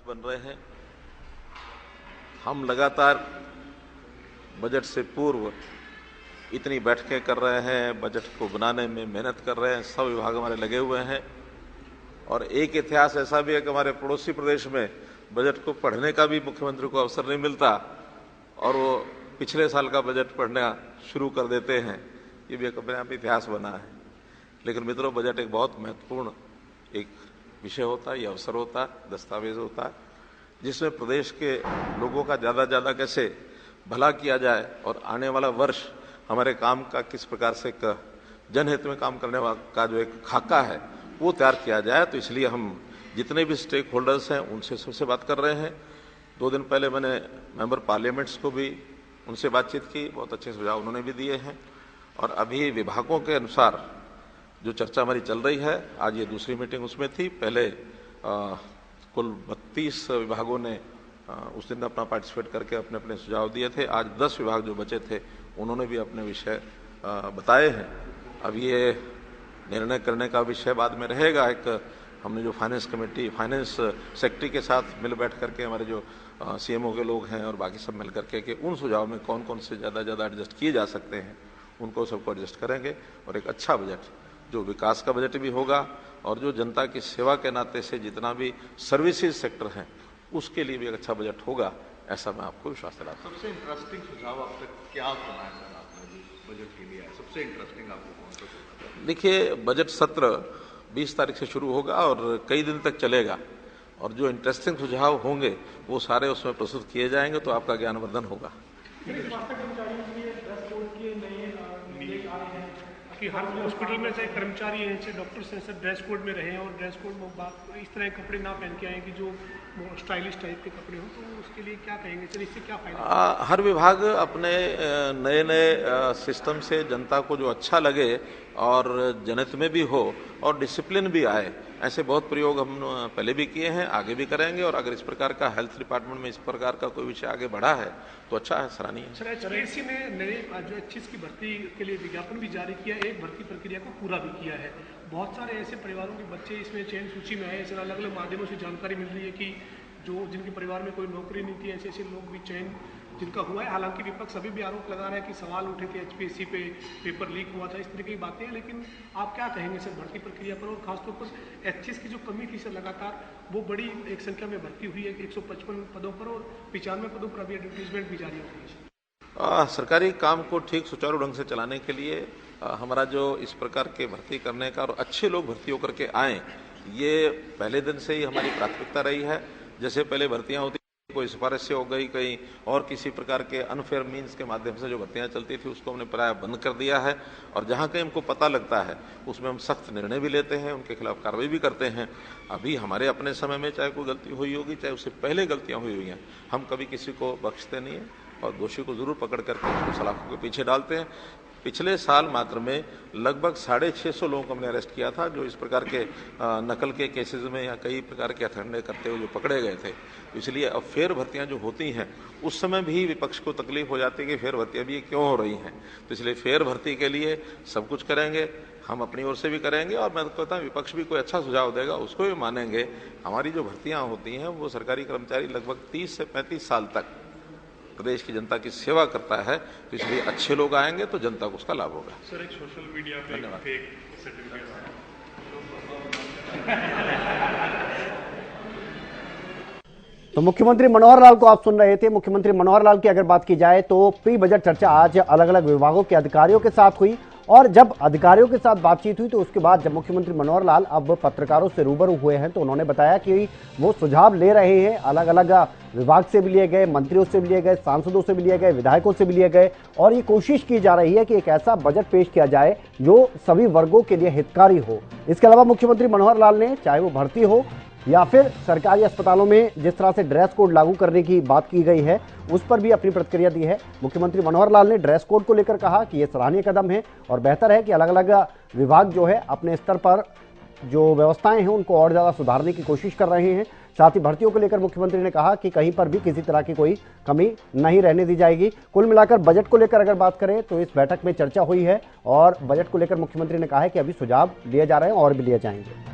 बन रहे हैं। हम लगातार बजट से पूर्व इतनी बैठकें कर रहे हैं, बजट को बनाने में मेहनत कर रहे हैं, सब विभाग हमारे लगे हुए हैं। और एक इतिहास ऐसा भी है कि हमारे पड़ोसी प्रदेश में बजट को पढ़ने का भी मुख्यमंत्री को अवसर नहीं मिलता और वो पिछले साल का बजट पढ़ना शुरू कर देते हैं। ये भी एक अपने आप इतिहास बना है। लेकिन मित्रों, बजट एक बहुत महत्वपूर्ण एक विषय होता है, ये अवसर होता है, दस्तावेज होता है, जिसमें प्रदेश के लोगों का ज़्यादा से ज़्यादा कैसे भला किया जाए और आने वाला वर्ष हमारे काम का किस प्रकार से जनहित में काम करने का जो एक खाका है वो तैयार किया जाए। तो इसलिए हम जितने भी स्टेक होल्डर्स हैं उनसे सबसे बात कर रहे हैं। 2 दिन पहले मैंने मेंबर पार्लियामेंट्स को भी उनसे बातचीत की, बहुत अच्छे सुझाव उन्होंने भी दिए हैं। और अभी विभागों के अनुसार जो चर्चा हमारी चल रही है, आज ये दूसरी मीटिंग उसमें थी। पहले कुल 32 विभागों ने उस दिन अपना पार्टिसिपेट करके अपने अपने सुझाव दिए थे। आज 10 विभाग जो बचे थे उन्होंने भी अपने विषय बताए हैं। अब ये निर्णय करने का विषय बाद में रहेगा। एक हमने जो फाइनेंस कमेटी, फाइनेंस सेक्रेटरी के साथ मिल बैठ करके हमारे जो सीएमओ के लोग हैं और बाकी सब मिल करके कि उन सुझाव में कौन कौन से ज़्यादा एडजस्ट किए जा सकते हैं, उनको सबको एडजस्ट करेंगे और एक अच्छा बजट जो विकास का बजट भी होगा और जो जनता की सेवा के नाते से जितना भी सर्विसेज सेक्टर हैं उसके लिए भी एक अच्छा बजट होगा, ऐसा मैं आपको विश्वास दिलाता हूँ। सबसे इंटरेस्टिंग सुझाव अब तक क्या सुना है सर आपने जो बजट के लिए है? सबसे इंटरेस्टिंग आपको कौन सा सुना? देखिए, बजट सत्र 20 तारीख से शुरू होगा और कई दिन तक चलेगा और जो इंटरेस्टिंग सुझाव होंगे वो सारे उसमें प्रस्तुत किए जाएंगे, तो आपका ज्ञानवर्धन होगा। कि हर हॉस्पिटल में चाहे कर्मचारी हैं, चाहे डॉक्टर्स हैं, सब ड्रेस कोड में रहें और ड्रेस कोड में इस तरह के कपड़े ना पहन के आए कि जो स्टाइलिश टाइप के कपड़े हों, तो उसके लिए क्या कहेंगे सर? इससे क्या फायदा? हर विभाग अपने नए नए सिस्टम से जनता को जो अच्छा लगे और जनहित में भी हो और डिसिप्लिन भी आए, ऐसे बहुत प्रयोग हम पहले भी किए हैं, आगे भी करेंगे। और अगर इस प्रकार का हेल्थ डिपार्टमेंट में इस प्रकार का कोई विषय आगे बढ़ा है तो अच्छा है, सराहनीय है। सर, एचपीएससी ने नए जो 25 की भर्ती के लिए विज्ञापन भी जारी किया, एक भर्ती प्रक्रिया को पूरा भी किया है। बहुत सारे ऐसे परिवारों के बच्चे इसमें चयन सूची में आए। सर, अलग अलग माध्यमों से जानकारी मिल रही है कि जो जिनके परिवार में कोई नौकरी नहीं थी, ऐसे लोग भी चयन जिनका हुआ है। हालांकि विपक्ष अभी भी आरोप लगा रहा है कि सवाल उठे थे, एचपीएससी पे पेपर लीक हुआ था, इस तरह की बातें हैं। लेकिन आप क्या कहेंगे सर भर्ती प्रक्रिया पर, और खासतौर पर एचएस की जो कमी थी सर, लगातार वो बड़ी एक संख्या में भर्ती हुई है 155 पदों पर और 95 पदों पर अभी एडवर्टीजमेंट भी जारी हो गई है। सरकारी काम को ठीक सुचारू ढंग से चलाने के लिए हमारा जो इस प्रकार के भर्ती करने का और अच्छे लोग भर्ती होकर के आए, ये पहले दिन से ही हमारी प्राथमिकता रही है। जैसे पहले भर्तियां होती, कोई सिफारिश से हो गई, कहीं और किसी प्रकार के अनफेयर मीन्स के माध्यम से जो भर्तियां चलती थी उसको हमने प्राय बंद कर दिया है। और जहां कहीं हमको पता लगता है उसमें हम सख्त निर्णय भी लेते हैं, उनके खिलाफ कार्रवाई भी करते हैं। अभी हमारे अपने समय में चाहे कोई गलती हुई होगी, चाहे उससे पहले गलतियां हुई हुई हैं, हम कभी किसी को बख्शते नहीं हैं और दोषी को जरूर पकड़ करके उसको सलाखों के पीछे डालते हैं। पिछले साल मात्र में लगभग 650 लोगों को हमने अरेस्ट किया था जो इस प्रकार के नकल के केसेस में या कई प्रकार के हथकंडे करते हुए जो पकड़े गए थे। इसलिए अब फेयर भर्तियां जो होती हैं उस समय भी विपक्ष को तकलीफ हो जाती है कि फेयर भर्तियां भी क्यों हो रही हैं। तो इसलिए फेयर भर्ती के लिए सब कुछ करेंगे, हम अपनी ओर से भी करेंगे और मैं कहता हूँ विपक्ष भी कोई अच्छा सुझाव देगा उसको भी मानेंगे। हमारी जो भर्तियाँ होती हैं वो सरकारी कर्मचारी लगभग 30 से 35 साल तक प्रदेश की जनता की सेवा करता है, तो इसलिए अच्छे लोग आएंगे तो जनता को उसका लाभ होगा। सर, एक सोशल मीडिया पे फेक सर्टिफिकेट तो मुख्यमंत्री मनोहर लाल को आप सुन रहे थे। मुख्यमंत्री मनोहर लाल की अगर बात की जाए तो प्री बजट चर्चा आज अलग अलग विभागों के अधिकारियों के साथ हुई और जब अधिकारियों के साथ बातचीत हुई तो उसके बाद जब मुख्यमंत्री मनोहर लाल अब पत्रकारों से रूबरू हुए हैं तो उन्होंने बताया कि वो सुझाव ले रहे हैं, अलग अलग विभाग से भी लिए गए, मंत्रियों से भी लिए गए, सांसदों से भी लिए गए, विधायकों से भी लिए गए और ये कोशिश की जा रही है कि एक ऐसा बजट पेश किया जाए जो सभी वर्गों के लिए हितकारी हो। इसके अलावा मुख्यमंत्री मनोहर लाल ने चाहे वो भर्ती हो या फिर सरकारी अस्पतालों में जिस तरह से ड्रेस कोड लागू करने की बात की गई है उस पर भी अपनी प्रतिक्रिया दी है। मुख्यमंत्री मनोहर लाल ने ड्रेस कोड को लेकर कहा कि यह सराहनीय कदम है और बेहतर है कि अलग अलग विभाग जो है अपने स्तर पर जो व्यवस्थाएं हैं उनको और ज़्यादा सुधारने की कोशिश कर रहे हैं। साथ ही भर्तियों को लेकर मुख्यमंत्री ने कहा कि कहीं पर भी किसी तरह की कोई कमी नहीं रहने दी जाएगी। कुल मिलाकर बजट को लेकर अगर बात करें तो इस बैठक में चर्चा हुई है और बजट को लेकर मुख्यमंत्री ने कहा है कि अभी सुझाव लिए जा रहे हैं और भी लिए जाएंगे।